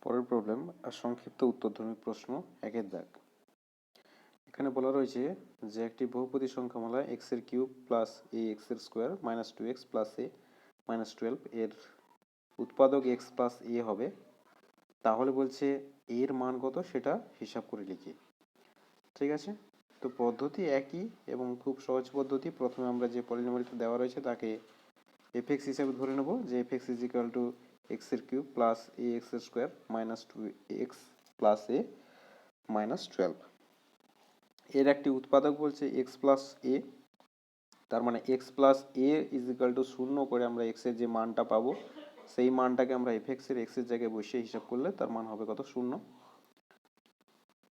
পরের প্রবলেম আর সংক্ষিপ্ত উত্তরধর্মী প্রশ্ন একের দাগ। এখানে বলা রয়েছে যে একটি বহুপদী সংখ্যামালা এক্স এর কিউব প্লাস এ এক্স এর স্কোয়ার মাইনাস 2x প্লাস এ মাইনাস 12 এর উৎপাদক এক্স প্লাস এ হবে। তাহলে বলছে এর মান কত সেটা হিসাব করে লিখি। ঠিক আছে, তো পদ্ধতি একই এবং খুব সহজ পদ্ধতি। প্রথমে আমরা যে পলিনোমিয়ালটা দেওয়া রয়েছে তাকে এফ এক্স হিসাবে ধরে নেব, যে F x is equal to x এর কিউব প্লাস এ এক্স এর স্কোয়ার মাইনাস 2x প্লাস এ মাইনাস 12। এর একটি উৎপাদক বলছে এক্স প্লাস এ, তার মানে x plus A is equal to 0 করে আমরা এক্স এর যে মানটা পাবো সেই মানটাকে আমরা এফ এক্স এর জায়গায় বসিয়ে হিসাব করলে তার মান হবে কত? 0।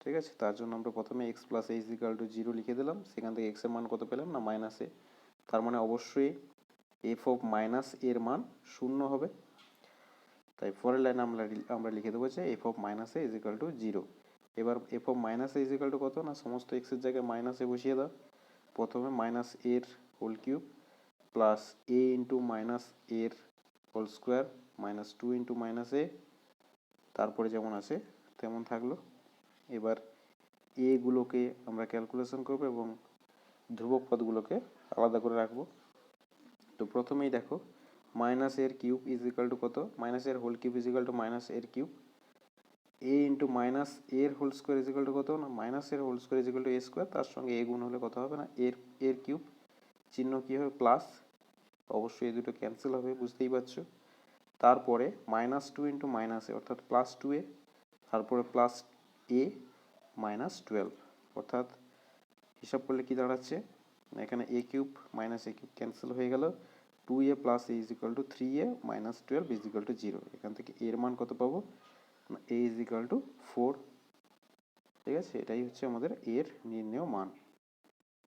ঠিক আছে, তার জন্য আমরা প্রথমে x plus A is equal to 0 লিখে দিলাম। সেখান থেকে এক্স এর মান কত পেলাম না মাইনাস এ, তার মানে অবশ্যই এফ অফ মাইনাস এর মান 0 হবে। তাই পরের লাইন আমরা লিখে দেবো যে F of minus A is equal to 0। এবার F of minus A is equal to কত না সমস্ত এক্স এর জায়গায় মাইনাস এ বসিয়ে দাও। প্রথমে মাইনাস এর whole cube plus a into minus এর whole square minus 2 into minus a, তারপরে যেমন আছে তেমন থাকলো। এবার এ গুলোকে আমরা ক্যালকুলেশন করবো এবং ধ্রুবক পদগুলোকে আলাদা করে রাখবো। তো প্রথমেই দেখো মাইনাস এর কিউব ইজ ইকাল টু কত? মাইনাস এর whole cube is equal to minus এর কিউব, এ ইন্টু মাইনাস এর whole square is equal to কত না মাইনাস এর whole square is equal to a square, তার সঙ্গে এ গুণ হলে কত হবে না এর কিউব, চিহ্ন কি হবে প্লাস, অবশ্যই এই দুটো ক্যান্সেল হবে বুঝতেই পারছো। তারপরে মাইনাস 2 ইন্টু মাইনাস এ অর্থাৎ প্লাস 2a, তারপরে প্লাস এ মাইনাস 12, অর্থাৎ হিসাব করলে কি দাঁড়াচ্ছে এখানে এ কিউব মাইনাস এ কিউব ক্যান্সেল হয়ে গেল, 2a plus A is equal two 3a minus 12 is equal two 0। এখান থেকে এর মান কত পাবো? এ ইজ ইকাল টু 4। ঠিক আছে, এটাই হচ্ছে আমাদের এর নির্ণেয় মান।